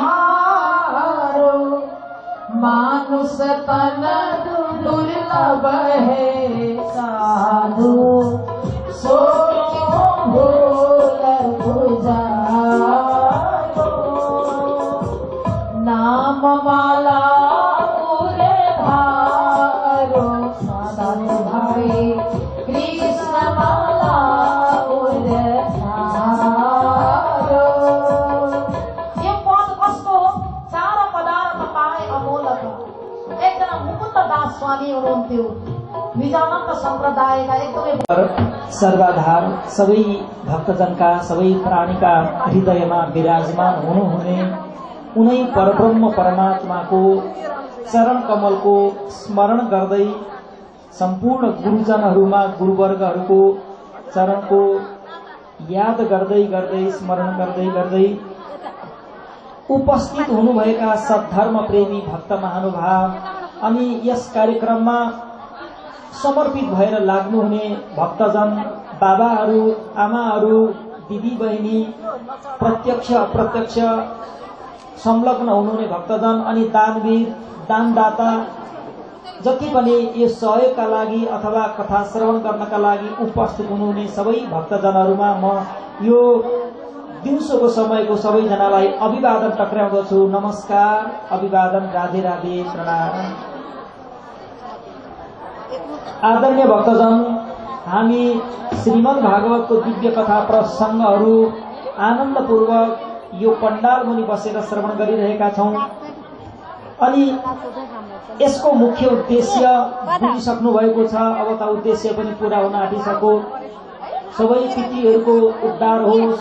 हारो मानुष तन दुर्लभ है साधु सो भूल बुझारो नाम वाला पूरे धारो साधु भाई कृष्ण माला पूरे धारो। यो पद कस्तो हो? चार पदार्थ पाए अमूलक। एकजना मुकुन्द दास स्वामी हुनुहुन्थ्यो विजयानन्द सम्प्रदायका एकदमै सर्वाधार सबै भक्तजनका सबै प्राणीका हृदयमा विराजमान हुनुहुने उनै परब्रह्म परमात्माको चरण कमलको स्मरण गर्दै सम्पूर्ण गुरुजनहरूमा गुरुवर्गहरूको चरणको याद गर्दै गर्दै स्मरण गर्दै गर्दै उपस्थित हुनुभएका सद्धर्म प्रेमी भक्त महानुभाव अनि यस कार्यक्रममा समर्पित भएर लाग्नुहुने भक्तजन बाबाहरू आमाहरू दिदी बहिनी प्रत्यक्ष अप्रत्यक्ष संलग्न हुनुहुने भक्तजन अनि दानवीर दानदाता जति पनि यो सहयोगका लागि अथवा कथा श्रवण गर्नका लागि उपस्थित हुनुहुने सबै भक्तजनहरूमा म यो दिउँसोको समयको सबैजनालाई अभिवादन टक्राउँदछु। नमस्कार, अभिवादन, राधे राधे, प्रणाम। आदरणीय भक्तजन, हामी श्रीमद् भागवतको दिव्य कथा प्रसङ्गहरू आनन्दपूर्वक यो पण्डाल मुनि बसेर श्रवण गरिरहेका छौं अनि यसको मुख्य उद्देश्य बुझिसक्नु भएको छ। अब त उद्देश्य पनि पूरा हुन आँटिसक्यो। सबै पितृहरूको उद्धार होस्,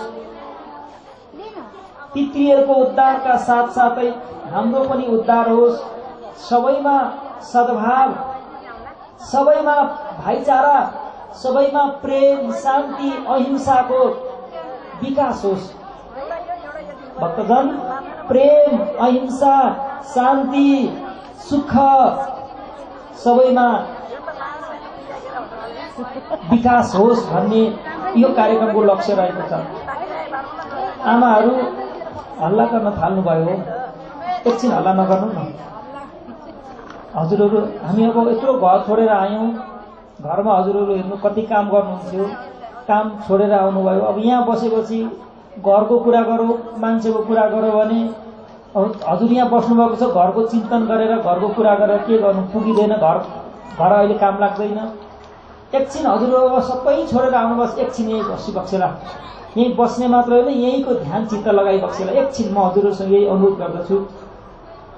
पितृहरूको उद्धारका साथसाथै हाम्रो पनि उद्धार होस्, सबैमा सद्भाव, सबैमा भाइचारा, सबैमा प्रेम शान्ति अहिंसाको विकास होस्। भक्तजन, प्रेम अहिंसा शान्ति सुख सबैमा विकास होस् भन्ने यो कार्यक्रमको लक्ष्य रहेको छ। आमाहरू हल्ला गर्न थाल्नुभयो, एकछिन हल्ला नगर्नु न। हजुरहरू हामी अब यत्रो घर छोडेर आयौँ, घरमा हजुरहरू हेर्नु कति काम गर्नुहुन्थ्यो, काम छोडेर आउनुभयो। अब यहाँ बसेपछि घरको कुरा गरौँ, मान्छेको कुरा गरौँ भने हजुर यहाँ बस्नुभएको छ, घरको चिन्तन गरेर घरको कुरा गरेर के गर्नु, पुगिँदैन। घर अहिले काम लाग्दैन। एकछिन हजुरहरू सबै छोडेर आउनुभयो, एकछिन यहीँ बसिबक्सेला। यहीँ बस्ने मात्र होइन, यहीँको ध्यान चित्त लगाइबक्सेला। एकछिन म हजुरहरूसँग यही अनुरोध गर्दछु,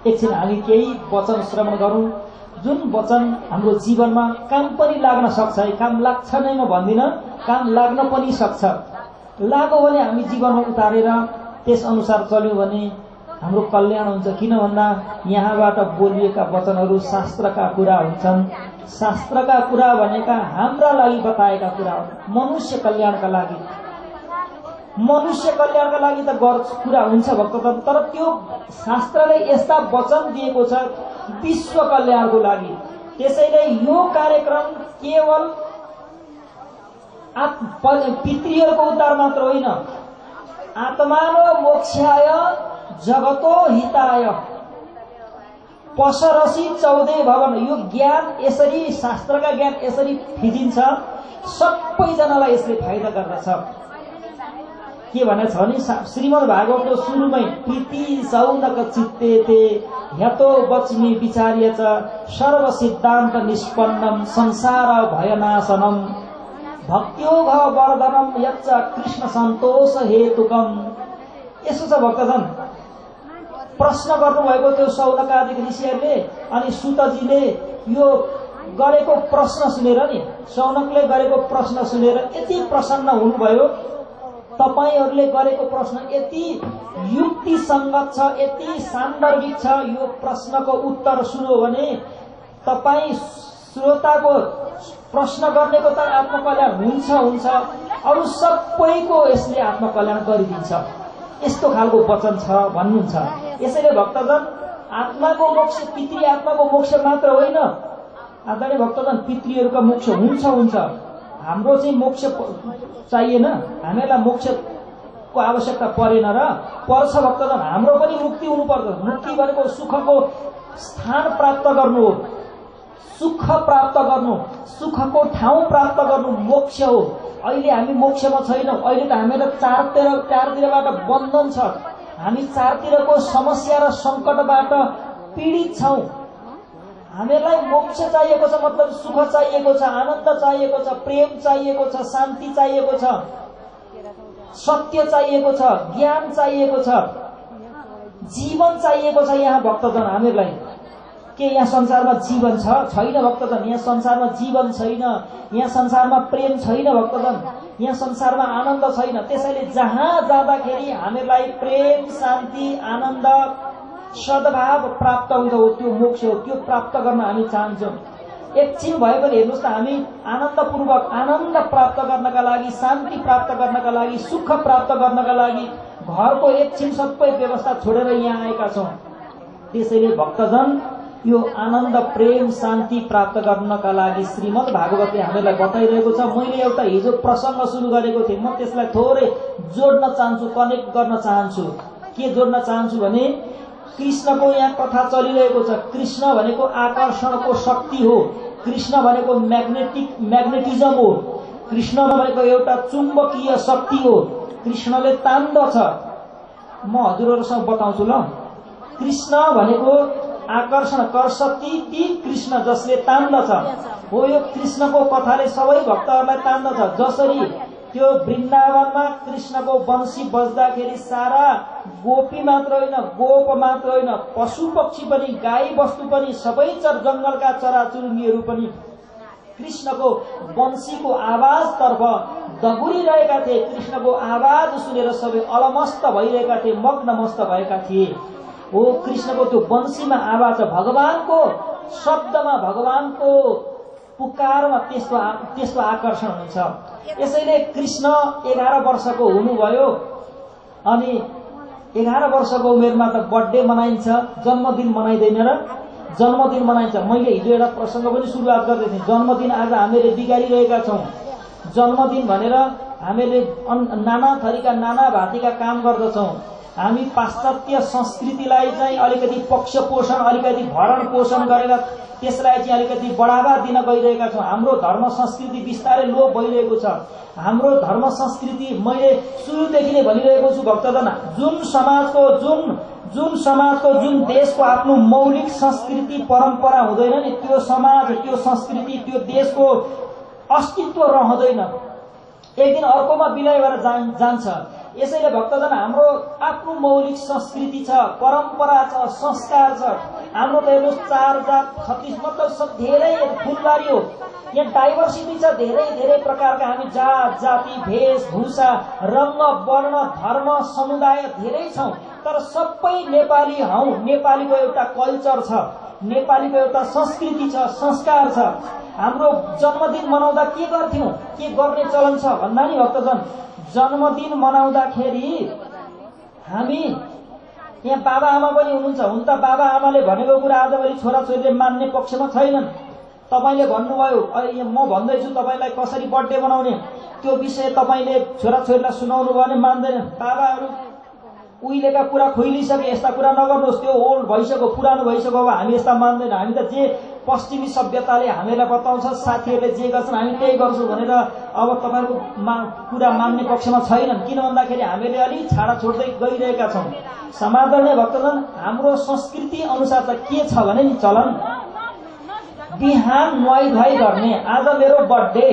एकछिन हामी केही वचन श्रवण गरौँ, जुन वचन हाम्रो जीवनमा काम पनि लाग्न सक्छ। काम लाग्छ नै म भन्दिनँ, काम लाग्न पनि सक्छ। लाग्यो भने हामी जीवनमा उतारेर त्यस अनुसार चल्यौँ भने हाम्रो कल्याण हुन्छ। किन भन्दा यहाँबाट बोलिएका वचनहरू शास्त्रका कुरा हुन्छन्। शास्त्रका कुरा भनेका हाम्रा लागि बताएका कुरा हुन्, मनुष्य कल्याणका लागि। मनुष्य कल्याणका लागि त कुरा हुन्छ भक्तजन, तर त्यो शास्त्रले यस्ता वचन दिएको छ विश्व कल्याणको लागि। त्यसैले यो कार्यक्रम केवल पितृहरूको उद्धार मात्र होइन, आत्मानो मोक्षाय जगतो हिताय पशरसी 14 भवन। यो ज्ञान यसरी, शास्त्रका ज्ञान यसरी फिजिन्छ, सबैजनालाई यसले फाइदा गर्दछ। के भनेको छ भने श्रीमद् भागवतको सुरुमै प्रीति सौनक चित्ते ते ह्यतो वच्मि विचार्य च सर्व सिद्धान्त निष्पन्नम संसार भयनाशनम भक्त्योघ वर्धनम यच्च कृष्ण सन्तोष हेतुकम। यसो छ भक्तजन, प्रश्न गर्नुभएको त्यो सौनकादिक ऋषिहरूले अनि सुतजीले यो गरेको प्रश्न सुनेर नि, सौनकले गरेको प्रश्न सुनेर यति प्रसन्न हुनुभयो। तपाईहरूले गरेको प्रश्न यति युक्तिसङ्गत छ, यति सान्दर्भिक छ। यो प्रश्नको उत्तर सुन्यो भने तपाईँ श्रोताको प्रश्न गर्नेको त आत्मकल्याण हुन्छ, अरू सबैको यसले आत्मकल्याण गरिदिन्छ। यस्तो खालको वचन छ भन्नुहुन्छ। यसैले भक्तजन, आत्माको मोक्ष, पितृ आत्माको मोक्ष मात्र होइन आदरणीय भक्तजन, पितृहरूको मोक्ष हुन्छ। हाम्रो चाहिँ मोक्ष चाहिएन, हामीलाई मोक्ष को आवश्यकता परेन र पर्छ भक्तजन। हाम्रो पनि मुक्ति हुनुपर्छ। मुक्ति भनेको सुखको स्थान प्राप्त गर्नु हो, सुख प्राप्त गर्नु, सुखको ठाउँ प्राप्त गर्नु मोक्ष हो। अहिले हामी मोक्षमा छैनौँ। अहिले त हामीलाई चारतिरबाट बन्धन छ। हामी चारतिरको समस्या र सङ्कटबाट पीडित छौँ। हामीलाई मोक्ष चाहिएको छ, मतलब सुख चाहिएको छ, आनन्द चाहिएको छ, प्रेम चाहिएको छ, शान्ति चाहिएको छ, सत्य चाहिएको छ, ज्ञान चाहिएको छ, जीवन चाहिएको छ। यहाँ भक्तजन हामीलाई के यहाँ संसारमा जीवन छैन भक्तजन। यहाँ संसारमा जीवन छैन, यहाँ संसारमा प्रेम छैन भक्तजन, यहाँ संसारमा आनन्द छैन। त्यसैले जहाँ जाँदाखेरि हामीलाई प्रेम, शान्ति, आनन्द, सद्भाव प्राप्त हुन्छ हो, त्यो मोक्ष हो। त्यो प्राप्त गर्न हामी चाहन्छौँ। एकछिन भए पनि हेर्नुहोस् त, हामी आनन्दपूर्वक आनन्द प्राप्त गर्नका लागि, शान्ति प्राप्त गर्नका लागि, सुख प्राप्त गर्नका लागि घरको एकछिन सबै व्यवस्था छोडेर यहाँ आएका छौँ। त्यसैले भक्तजन यो आनन्द, प्रेम, शान्ति प्राप्त गर्नका लागि श्रीमद् भागवतले हामीलाई बताइरहेको छ। मैले एउटा हिजो प्रसङ्ग सुरु गरेको थिएँ, म त्यसलाई थोरै जोड्न चाहन्छु, कनेक्ट गर्न चाहन्छु। के जोड्न चाहन्छु भने कृष्णको यहाँ कथा चलिरहेको छ। कृष्ण भनेको आकर्षणको शक्ति हो, कृष्ण भनेको म्याग्नेटिजम हो, कृष्ण भनेको एउटा चुम्बकीय शक्ति हो। कृष्णले तान्दछ। म हजुरहरूसँग बताउँछु ल। कृष्ण भनेको आकर्षण, कर्षति ती कृष्ण जसले तान्दछ हो। यो कृष्णको कथाले सबै भक्तहरूलाई तान्दछ। जसरी त्यो वृन्दावनमा कृष्णको वंशी बज्दाखेरि सारा गोपी मात्र होइन, गोप मात्र होइन, पशु पक्षी पनि, गाई बस्तु पनि, सबै जंगलका चराचुरुङ्गीहरू पनि कृष्णको वंशीको आवाजतर्फ दगुरिरहेका थिए। कृष्णको आवाज सुनेर सबै अलमस्त भइरहेका थिए, मग्नमस्त भएका थिए। हो कृष्णको त्यो वंशीमा आवाज छ, भगवानको शब्दमा, भगवानको पुकारमा त्यस्तो आकर्षण हुन्छ। यसैले कृष्ण 11 वर्षको हुनुभयो अनि 11 वर्षको उमेरमा त बर्थडे मनाइन्छ, जन्मदिन मनाइँदैन र? जन्मदिन मनाइन्छ। मैले हिजो एउटा प्रसङ्ग पनि सुरुवात गर्दै थिएँ। जन्मदिन आज हामीले बिगारिरहेका छौँ। जन्मदिन भनेर हामीले नाना थरीका, नाना भाँतीका काम गर्दछौँ। हामी पाश्चात्य संस्कृतिलाई चाहिँ अलिकति पक्ष पोषण, अलिकति भरण पोषण गरेर त्यसलाई चाहिँ अलिकति बढावा दिन गइरहेका छौँ। हाम्रो धर्म संस्कृति बिस्तारै लोप भइरहेको छ। हाम्रो धर्म संस्कृति मैले सुरुदेखि नै भनिरहेको छु भक्तजन, जुन समाजको जुन देशको आफ्नो मौलिक संस्कृति परम्परा हुँदैन नि, त्यो समाज, त्यो संस्कृति, त्यो देशको अस्तित्व रहँदैन। एक दिन अर्कोमा विलय भएर जान्छ। यसैले भक्तजन हाम्रो आफ्नो मौलिक संस्कृति छ, परम्परा छ, संस्कार छ। हाम्रो त हेर्नुहोस् 4 जात 36 मतलब सब धेरै फुलबारी हो। यहाँ डाइभर्सिटी छ, धेरै धेरै प्रकारका हामी जात, जाति, भेषभूषा, रंग, वर्ण, धर्म, समुदाय धेरै छौँ। तर सबै नेपाली हौ। नेपालीको एउटा कल्चर छ, नेपालीको एउटा संस्कृति छ, संस्कार छ। हाम्रो जन्मदिन मनाउँदा के गर्थ्यौं, के गर्ने चलन छ भन्दा नि भक्तजन, जन्मदिन मनाउँदाखेरि हामी यहाँ बाबा आमा पनि हुनुहुन्छ। हुन त बाबा आमाले भनेको कुरा आजभोलि छोराछोरीले मान्ने पक्षमा छैनन्। तपाईले भन्नुभयो, अहिले म भन्दैछु तपाईलाई कसरी बर्थडे मनाउने, त्यो विषय तपाईले छोराछोरीलाई सुनाउनु भयो भने मान्दैनन्। बाबाहरू उहिलेका कुरा खुइलिसके, यस्ता कुरा नगर्नुहोस्, त्यो ओल्ड भइसक्यो, पुरानो भइसक्यो, अब हामी यस्ता मान्दैन। हामी त जे पश्चिमी सभ्यताले हामीलाई बताउँछ, साथीहरूले जे गर्छन् हामी त्यही गर्छौँ भनेर अब तपाईँको कुरा मान्ने पक्षमा छैनन्। किन भन्दाखेरि हामीले अलि छाडा छोड्दै गइरहेका छौँ। समादरणीय भक्तजन, हाम्रो संस्कृति अनुसार त के छ भने नि चलन, बिहान नुहाई धुवाई गर्ने। आज मेरो बर्थडे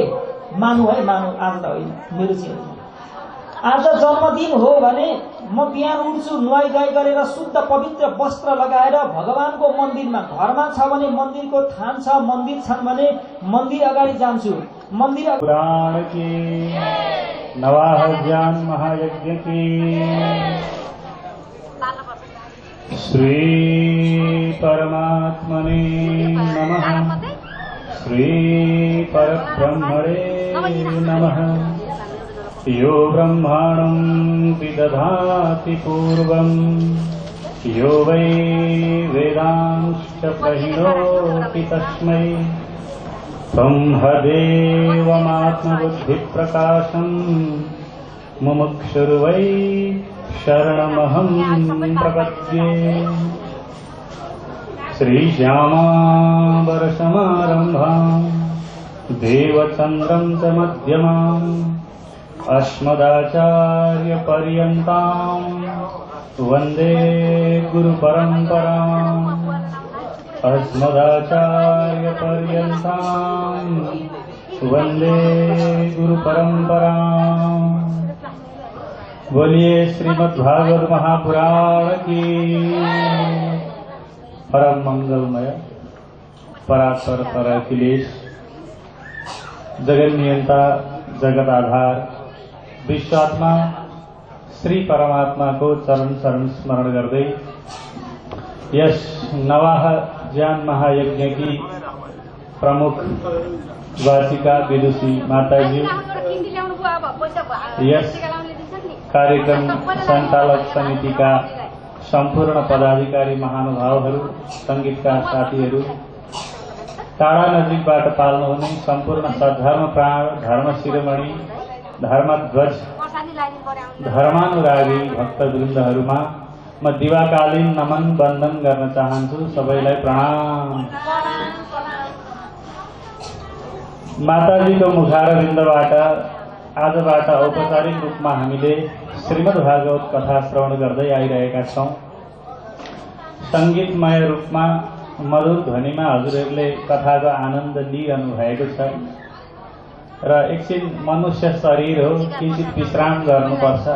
मानु है, मानु, आज त होइन, मेरो चाहिँ आज जन्मदिन हो भने म बिहान उठ्छु, नुहाई धुवाई गरेर शुद्ध पवित्र वस्त्र लगाएर भगवानको मन्दिरमा, घरमा छ भने मन्दिरको थान छ, मन्दिर छन् भने मन्दिर अगाडि जान्छु। मन्दिर पुराण की नवाह ज्ञान महायज्ञ की श्री परमात्मने नमः। श्री परब्रह्मणे नमः। यो ब्रह्माणं विदधाति पूर्वं, यो वै वेदांश्च प्रहिणोति तस्मै ब्रह्मदेवमात्मबुद्धिप्रकाशं मुमुक्षुर्वै शरणमहं प्रपद्ये। श्रीश्यामावरसमारम्भाम् देवचन्द्रं च मध्यमाम् अस्मदाचार्यपर्यन्ताम् वन्दे गुरुपरम्पराम्। अस्मदाचार्यपर्यन्ताम् वन्दे गुरुपरम्पराम्। बोलिए श्रीमद्भागवत महापुराण की। परम मंगलमय परात्पर पर अखिलेश जगन नियंता जगत आधार विश्वात्मा श्री परमात्मा को चरण शरण स्मरण गर्दै यस नवाह ज्ञान महायज्ञ की प्रमुख वाचिका विदुषी माताजी, यस कार्यक्रम संचालक समिति का संपूर्ण पदाधिकारी महानुभावहरू, संगीतकार साथीहरू, टाढा नजिकबाट पाल्नुहुने सम्पूर्ण सद्धर्म प्राण, धर्म शिरोमणि, धर्मध्वज, धर्मानुरागी भक्तवृन्दहरूमा म दिवाकालीन नमन वन्दन गर्न चाहन्छु। सबैलाई प्रणाम। माताजीको मुखारविन्दबाट आजबाट औपचारिक रूपमा हामीले श्रीमद्भागवत कथा श्रवण गर्दै आइरहेका छौं। संगीतमय रूपमा मधुर ध्वनिमा हजुरहरूले कथाको आनन्द लिइरहनु भएको छ र एकछिन मनुष्य शरीर हो, किंचित विश्राम गर्नुपर्छ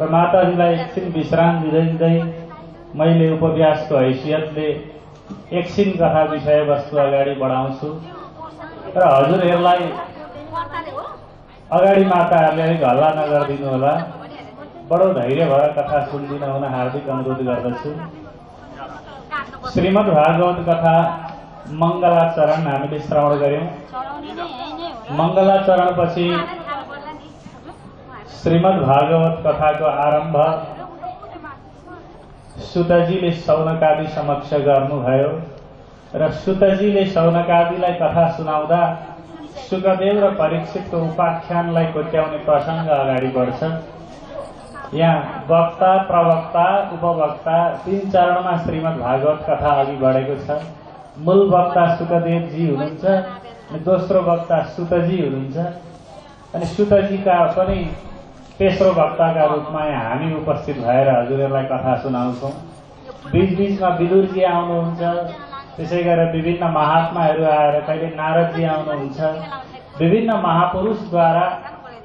र माताजीलाई एकछिन विश्राम दिँदै मैले उपव्यासको हैसियतले एकछिन कथा विषयवस्तु अगाडि बढाउँछु र हजुरहरूलाई अगाडि माताहरूले हल्ला नगरिदिनु होला। बडो धैर्य भएर कथा सुनिदिन हुन हार्दिक अनुरोध गर्दछु। श्रीमद्भागवत कथा मंगलाचरण हामीले श्रवण गर्यौं। मंगलाचरणपछि श्रीमद्भागवत कथाको आरम्भ सुतजीले शौनकादि समक्ष गर्नुभयो र सुतजीले शौनकादिलाई कथा सुनाउँदा सुकदेव र परीक्षितको उपाख्यानलाई कोट्याउने प्रसंग अगाडि बढ्छ। यहाँ वक्ता, प्रवक्ता, उपवक्ता तीन चरणमा श्रीमद्भागवत कथा अघि बढेको छ। मूल वक्ता सुकदेवजी हुनुहुन्छ, दोस्रो वक्ता सुतजी हुनुहुन्छ अनि सुतजीका पनि तेस्रो वक्ताका रूपमा हामी उपस्थित भएर हजुरहरूलाई कथा सुनाउँछौं। बीचबीचमा विदुरजी आउनुहुन्छ, त्यसै गरेर विभिन्न महात्माहरू आएर कहिले नारदजी आउनुहुन्छ। विभिन्न महापुरुषद्वारा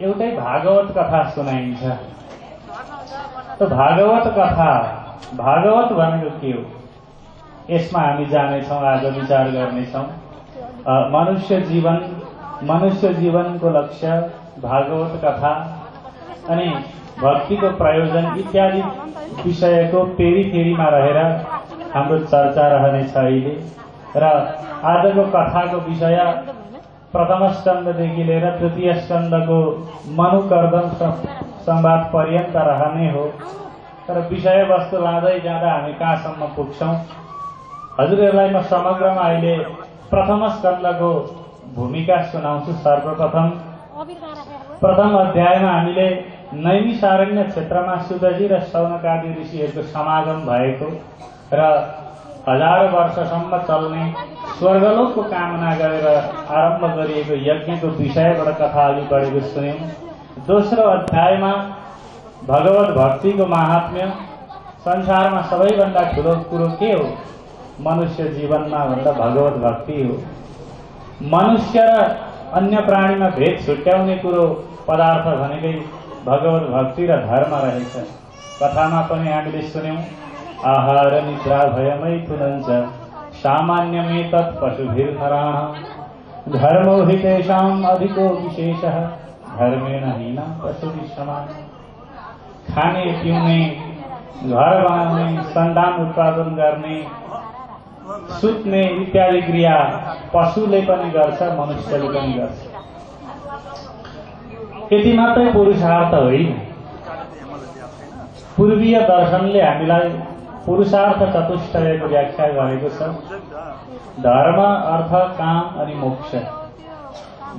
एउटै भागवत कथा सुनाइन्छ। तो भागवत कथा, भागवत भनेको के हो यसमा हामी जानेछौं, आज विचार गर्नेछौं। मनुष्य जीवनको लक्ष्य, भागवत कथा अनि भक्तिको प्रयोजन इत्यादि विषयको पेरीफेरीमा रहेर हाम्रो चर्चा रहनेछ अहिले। र आजको कथाको विषय प्रथम स्कन्धदेखि लिएर तृतीय स्कन्धको मनुकर्दम संवाद पर्यन्त रहने हो। तर विषय वस्तु लाँदै जाँदा हामी कहाँसम्म पुग्छौं हजुरहरूलाई म समग्रमा अहिले प्रथम स्कन्धको भूमिका सुनाउँछु। सर्वप्रथम प्रथम अध्यायमा हामीले नैमिषारण्य क्षेत्रमा सुतजी र शौनकादि ऋषिहरूको समागम भएको र 1000 वर्षसम्म चल्ने स्वर्गलोकको कामना गरेर आरम्भ गरिएको यज्ञको विषयबाट कथा अघि बढेको सुन्यौं। दोस्रो अध्यायमा भगवत भक्तिको महात्म्य, संसारमा सबैभन्दा ठूलो कुरो के हो मनुष्य जीवनमा भन्दा भगवत भक्ति हो। मनुष्य र अन्य प्राणीमा भेद छुट्याउने कुरो पदार्थ भनेकै भगवत भक्ति र धर्म रहेछ। कथामा पनि हामीले सुन्यौं, आहार निद्रा भयमैथुनञ्च सामान्यमेतत् पशुभिर्नराः धर्मो हि तेषाम् अधिको विशेषः धर्मेण हीनं पशुभिः समानः। खाने, पिउने, घर बनाउने, सन्तान उत्पादन गर्ने, सुत्ने इत्यादि क्रिया पशुले पनि गर्छ, मनुष्यले पनि गर्छ। यति मात्रै पुरुषार्थ होइन। पूर्वीय दर्शनले हामीलाई पुरुषार्थ चतुष्टयको व्याख्या गरेको छ। धर्म, अर्थ, काम अनि मोक्ष।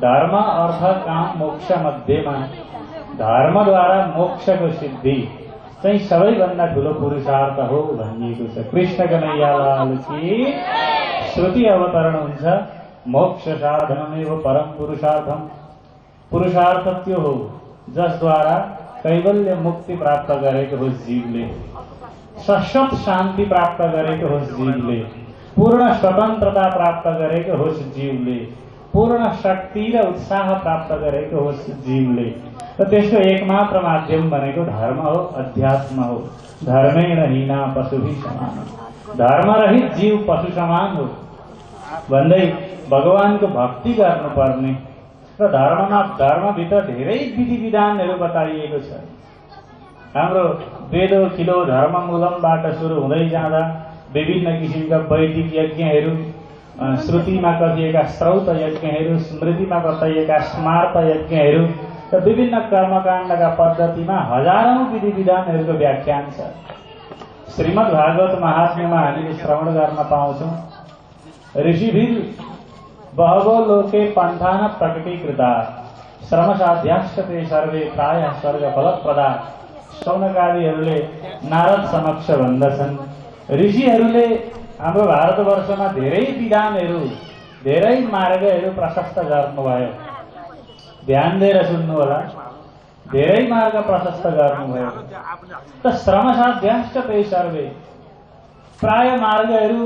धर्म, अर्थ, काम, मोक्ष मध्येमा धर्मद्वारा मोक्षको सिद्धि चाहिँ सबैभन्दा ठुलो पुरुषार्थ हो भनिएको छ। कृष्ण कन्हैयालाल की श्रुति अवतरण हुन्छ मोक्ष साधनमेव परम पुरुषार्थम। पुरुषार्थ त्यो हो जसद्वारा कैवल्य मुक्ति प्राप्त गरेको होस् जीवले, शाश्वत शान्ति प्राप्त गरेको होस् जीवले, पूर्ण स्वतन्त्रता प्राप्त गरेको होस् जीवले, पूर्ण शक्ति र उत्साह प्राप्त गरेको होस् जीवले। र त्यसको एकमात्र माध्यम भनेको धर्म हो, अध्यात्म हो। धर्मेण हीना पशुभि समान, धर्मरहित जीव पशु समान हो भन्दै भगवानको भक्ति गर्नुपर्ने र धर्मभित्र धेरै विधि विधानहरू बताइएको छ। हाम्रो वेदो किलो धर्ममूलमबाट सुरु हुँदै जाँदा विभिन्न किसिमका वैदिक यज्ञहरू, श्रुतिमा कथिएका श्रौत यज्ञहरू, स्मृतिमा बताइएका स्मार्त यज्ञहरू र विभिन्न कर्मकाण्डका पद्धतिमा हजारौं विधि विधानहरूको व्याख्यान छ। श्रीमद् भागवत महात्म्यमा हामीले श्रवण गर्न पाउँछौं, ऋषिभिर बहवो लोके पन्थान प्रकटीकृता श्रमसाध्याश्चते सर्वे प्रायः स्वर्गफलप्रदा। शौनकादिहरूले नारद समक्ष भन्दछन्, ऋषिहरूले हाम्रो भारतवर्षमा धेरै विधानहरू, धेरै मार्गहरू प्रशस्त गर्नुभयो। ध्यान दिएर सुन्नुहोला, धेरै मार्ग प्रशस्त गर्नुभयो। त श्रमसाध्याश्चते सर्वे, प्राय मार्गहरू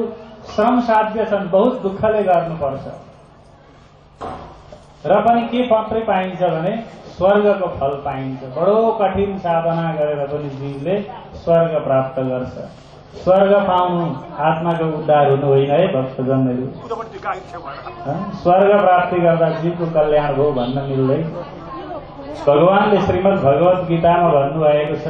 श्रम साध्य छन्, बहुत दुःखले गर्नुपर्छ। र पनि के मात्रै पाइन्छ भने स्वर्गको फल पाइन्छ। बडो कठिन साधना गरेर पनि जीवले स्वर्ग प्राप्त गर्छ। स्वर्ग पाउनु आत्माको उद्धार हुनु होइन है भक्तजनहरू। स्वर्ग प्राप्ति गर्दा जीवको कल्याण हो भन्न मिल्दैन। भगवानले श्रीमद् भगवत गीतामा भन्नुभएको छ,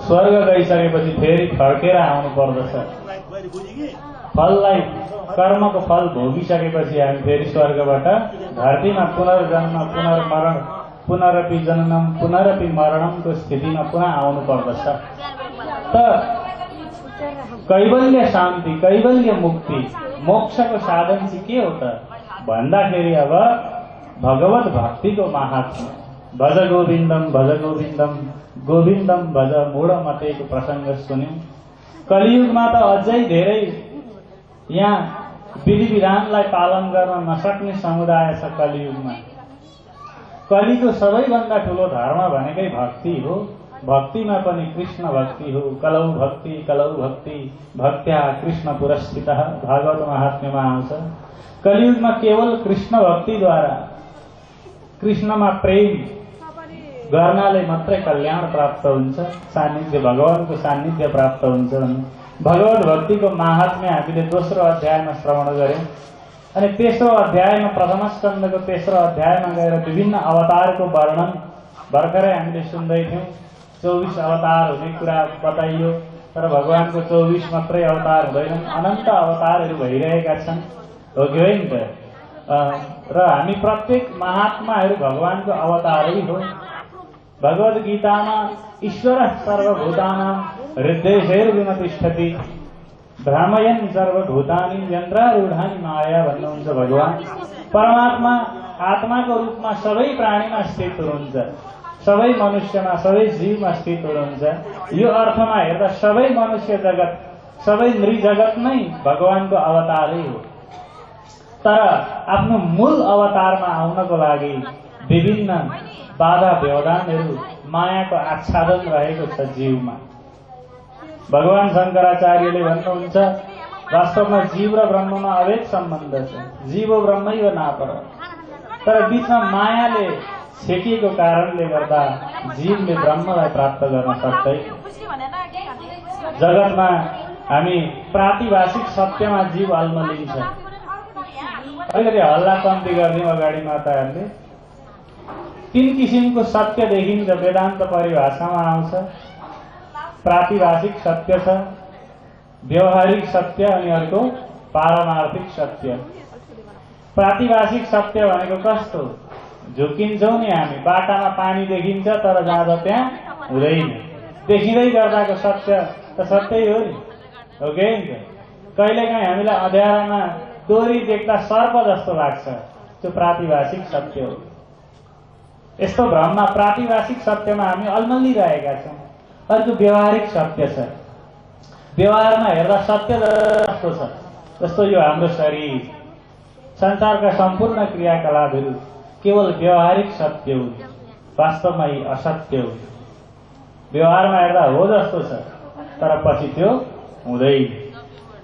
स्वर्ग गइसकेपछि फेरि फर्केर आउनु पर्दछ। फललाई, कर्मको फल भोगिसकेपछि हामी फेरि स्वर्गबाट धरतीमा पुनर्जन्म, पुनर्मरण, पुनरपि जननम पुनरपि मरणमको स्थितिमा पुनः आउनु पर्दछ। त कैवल्य शान्ति, कैवल्य मुक्ति, मोक्षको साधन चाहिँ के हो त भन्दाखेरि अब भगवत भक्तिको महात्म्य। भज गोविन्दम भज गोविन्दम, गोविन्दम भज मूढमतेको प्रसङ्ग सुन्यौं। कलियुगमा त अझै धेरै यहाँ विधि विधानलाई पालन गर्न नसक्ने समुदाय छ कलियुगमा। कलिको सबैभन्दा ठुलो धर्म भनेकै भक्ति हो। भक्तिमा पनि कृष्ण भक्ति हो। कलौ भक्ति कलौ भक्ति भक्त्या कृष्ण पुरस्थितः भागवत महात्म्यमा आउँछ। कलियुगमा केवल कृष्ण भक्तिद्वारा, कृष्णमा प्रेम गर्नाले मात्रै कल्याण प्राप्त हुन्छ, सान्निध्य, भगवानको सान्निध्य प्राप्त हुन्छ। भगवत भक्तिको महात्म्य हामीले दोस्रो अध्यायमा श्रवण गर्यौं। अनि तेस्रो अध्यायमा, प्रथम स्कन्धको तेस्रो अध्यायमा गएर विभिन्न अवतारको वर्णन भर्खरै हामीले सुन्दै थियौं। 24 अवतार हुने कुरा बताइयो, तर भगवानको 24 मात्रै अवतार हुँदैनन्, अनन्त अवतारहरू भइरहेका छन्, हो कि होइन त? र हामी प्रत्येक महात्माहरू भगवानको अवतारै हो। भगवद गीतामा ईश्वर सर्वभूतानां हृदयैर्विमतिष्ठति भ्रामयन् सर्वभूतानि यन्त्रारूढानि माया भन्नुहुन्छ भगवान। परमात्मा आत्माको रूपमा सबै प्राणीमा स्थित हुनुहुन्छ, सबै मनुष्यमा, सबै जीवमा स्थित हुनुहुन्छ। यो अर्थमा हेर्दा सबै मनुष्य जगत, सबै नृजगत नै भगवानको अवतारै हो। तर आफ्नो मूल अवतारमा आउनको लागि विभिन्न बाधा व्यवधानहरू, मायाको आच्छादन रहेको छ जीवमा। भगवान शङ्कराचार्यले भन्नुहुन्छ, वास्तवमा जीव र ब्रह्ममा अभेद सम्बन्ध छ, जीव ब्रह्मैव नापर। तर बीचमा मायाले छेकिएको कारणले गर्दा जीवले ब्रह्मलाई प्राप्त गर्न सक्दैन। जगतमा हामी प्रातिभाषिक सत्यमा जीव अल्मलिन्छ। अलिकति हल्ला कम्ती गरिदिउँ अगाडि माताहरूले। 3 किसिमको सत्य देखिन्छ, वेदान्त परिभाषामा आउँछ। प्रातिभाषिक सत्य छ, व्यवहारिक सत्य, अनि अर्को पारमार्थिक सत्य। प्रातिभाषिक सत्य भनेको कस्तो? झुकिन्छौँ नि हामी, बाटामा पानी देखिन्छ तर जाँदा त्यहाँ हुँदैन, देखिँदै गर्दाको सत्य त सत्यै हो नि, हो कि नि? कहिलेकाहीँ हामीलाई अँध्यारोमा डोरी देख्दा सर्प जस्तो लाग्छ, त्यो प्रातिभाषिक सत्य हो। यस्तो भ्रममा प्रातिभाषिक सत्यमा हामी अल्मलिरहेका छौँ। अर्को व्यवहारिक सत्य छ। व्यवहारमा हेर्दा सत्य जस्तो छ, जस्तो यो हाम्रो शरीर, संसारका सम्पूर्ण क्रियाकलापहरू केवल व्यवहारिक सत्य हुन्, वास्तवमा यी असत्य हुन्। व्यवहारमा हेर्दा हो जस्तो छ, तर पछि त्यो हुँदैन।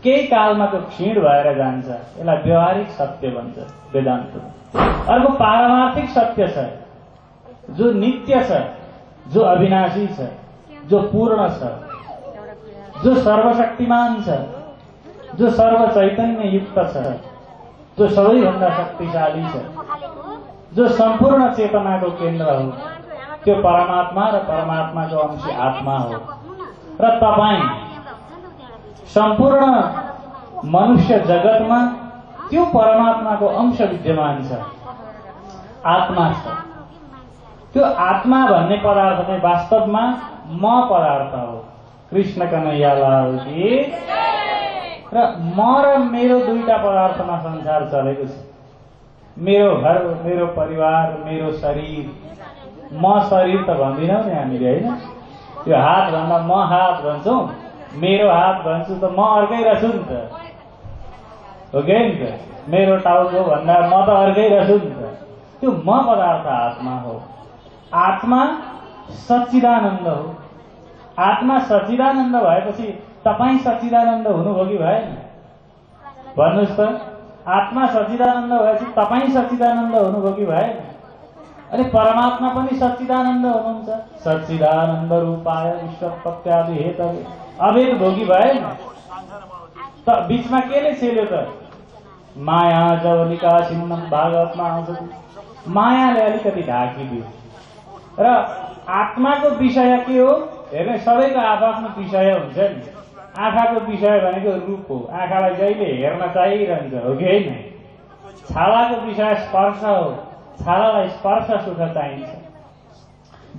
केही कालमा त्यो क्षीण भएर जान्छ। यसलाई व्यवहारिक सत्य भन्छ वेदान्तमा। अर्को पारमार्थिक सत्य छ, जो नित्य छ, जो अविनाशी छ, जो पूर्ण छ, जो सर्वशक्तिमान छ, जो सर्व चैतन्य युक्त छ, जो सबैभन्दा शक्तिशाली छ, जो सम्पूर्ण चेतनाको केन्द्र हो, त्यो परमात्मा र परमात्माको अंश आत्मा हो। र तपाईँ सम्पूर्ण मनुष्य जगतमा त्यो परमात्माको अंश विद्यमान छ, आत्मा छ। त्यो आत्मा भन्ने पदार्थ चाहिँ वास्तवमा म पदार्थ हो। कृष्ण कन्हैयालाल की। र म र मेरो दुईटा पदार्थमा संसार चलेको छ। मेरो घर, मेरो परिवार, मेरो शरीर। म शरीर त भन्दिनौ नि हामीले, होइन? त्यो हात भन्दा म हात भन्छौँ, मेरो हात भन्छु त म अर्कै रहेछु नि त, हो कि नि त? मेरो टाउको भन्दा म त अर्कै रहेछु नि त। त्यो म पदार्थ आत्मा हो। आत्मा सच्चिदानन्द हो। आत्मा सच्चिदानन्द भएपछि तपाईँ सच्चिदानन्द हुनुभयो कि भएन? भन्नुहोस् त। आत्मा सच्चिदानन्द भएपछि तपाईँ सच्चिदानन्द हुनुभयो कि भएन? अरे परमात्मा पनि सच्चिदानन्द हुनुहुन्छ। सच्चिदानन्द रूपाय विश्वोत्पत्त्यादि हेतवे अभेद भोगी भएन? त बीचमा केले छेल्यो त? माया जवलिका छिन्नम भागवतमा आउँछ। मायाले अलिकति ढाकिदियो। र आत्माको विषय के हो? हेर्ने सबैको आफ्नो विषय हुन्छ नि। आँखाको विषय भनेको रूप हो। आँखालाई जहिले हेर्न चाहिरहन्छ, हो कि होइन? छालाको विषय स्पर्श हो। छालालाई स्पर्श सुख चाहिन्छ।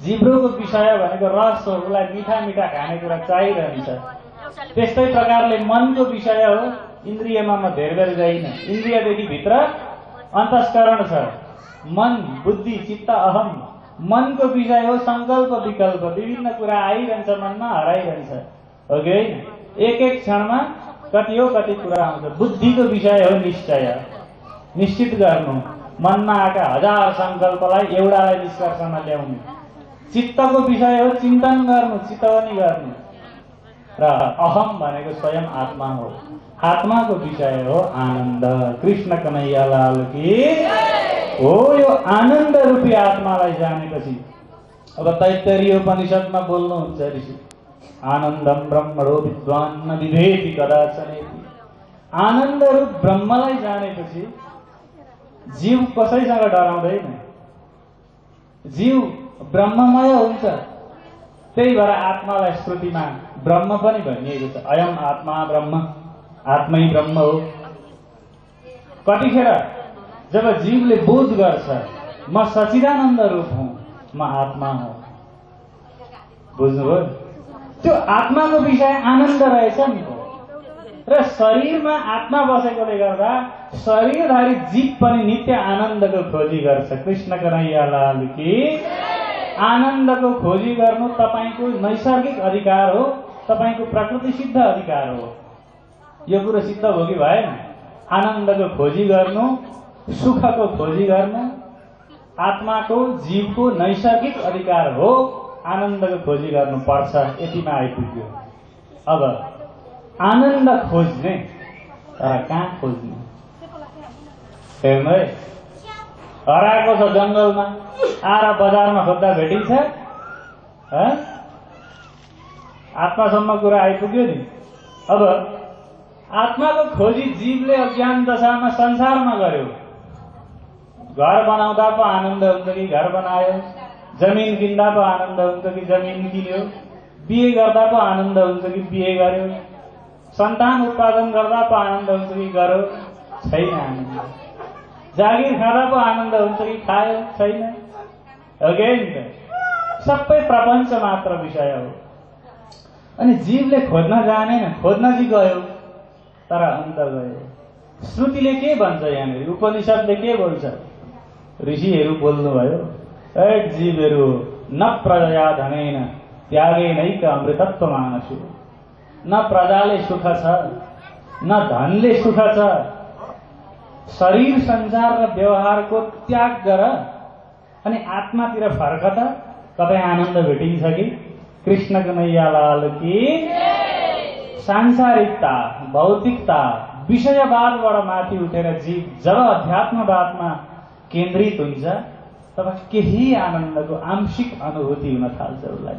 जिब्रोको विषय भनेको रस हो। उसलाई मिठा मिठा खानेकुरा चाहिरहन्छ। त्यस्तै प्रकारले मनको विषय हो। इन्द्रियमा म धेरै बेर गइन। इन्द्रियदेखि भित्र अन्तस्करण छ। मन, बुद्धि, चित्त, अहम। मनको विषय हो संकल्प विकल्प। विभिन्न कुरा आइरहन्छ मनमा, हराइरहन्छ, हो कि होइन? एक एक क्षणमा कति हो कति कुरा आउँछ। बुद्धिको विषय हो निश्चय, निश्चित गर्नु। मनमा आएका हजार संकल्पलाई एउटालाई निष्कर्षमा ल्याउनु। चित्तको विषय हो चिन्तन गर्नु, चितवनी गर्नु। र अहम भनेको स्वयं आत्मा हो। आत्माको विषय हो आनन्द। कृष्ण कन्हैयालाल की हो। यो आनन्द रूपी आत्मालाई जानेपछि अब तैत्तरीय उपनिषदमा बोल्नुहुन्छ ऋषि, आनन्दम ब्रह्मणो विद्वान् न विभेति कदाचन। आनन्द रूप ब्रह्मलाई जानेपछि जीव कसैसँग डराउँदैन। जीव ब्रह्ममय हुन्छ। त्यही भएर आत्मालाई श्रुतिमा ब्रह्म पनि भनिएको छ। अयम आत्मा ब्रह्म, आत्मै ब्रह्म हो। कतिखेर जब जीवले बोध गर्छ म सच्चिदानन्द रूप हुँ, म आत्मा हुँ, बुझ्नुभयो? त्यो आत्माको विषय आनन्द रहेछ नि। र शरीरमा आत्मा बसेकोले गर्दा शरीरधारी जीव पनि नित्य आनन्दको खोजी गर्छ। कृष्ण कन्हैयालाल की। आनन्दको खोजी गर्नु तपाईको नैसर्गिक अधिकार हो, तपाईको प्रकृति सिद्ध अधिकार हो। यो कुरो सिद्ध हो कि भएन? आनन्दको खोजी गर्नु, सुखको खोजी गर्नु आत्माको जीवको नैसर्गिक अधिकार हो। आनन्दको खोजी गर्नु पर्छ। यतिमा आइपुग्यो। अब आनन्द खोज्ने, तर कहाँ खोज्ने? हेर्नु है, हराएको छ जङ्गलमा, आएर बजारमा खोज्दा भेटिन्छ? आत्मासम्म कुरा आइपुग्यो नि। अब आत्माको खोजी जीवले अज्ञान दशामा संसारमा गर्यो। घर बनाउँदा पो आनन्द हुन्छ कि घर बनायो, जमिन किन्दा पो आनन्द हुन्छ कि जमिन किन्यो, बिहे गर्दा पो आनन्द हुन्छ कि बिहे गर्यो, सन्तान उत्पादन गर्दा पो आनन्द हुन्छ कि गर्यो? छैन आनन्द। जागिर खाँदा पो आनन्द हुन्छ कि खायो? छैन, हो कि नि त? सबै प्रपञ्च मात्र विषय हो। अनि जीवले खोज्न जानेन, खोज्न चाहिँ गयो तर अन्त गयो। श्रुतिले के भन्छ यहाँनिर? उपनिषदले के बोल्छ? ऋषिहरू बोल्नुभयो। एक जीवहरू न प्रजया धनेन त्यागेनैक अमृतत्व मानसु। न प्रजाले सुख छ न धनले सुख छ। शरीर संसार र व्यवहारको त्याग गर अनि आत्मातिर फर्क त, कतै आनन्द भेटिन्छ कि। कृष्णको नैयालाल की। सांसारिकता, भौतिकता, विषयवादबाट माथि उठेर जीव जब अध्यात्मवादमा केन्द्रित हुन्छ तब केही आनन्दको आंशिक अनुभूति हुन थाल्छ उसलाई।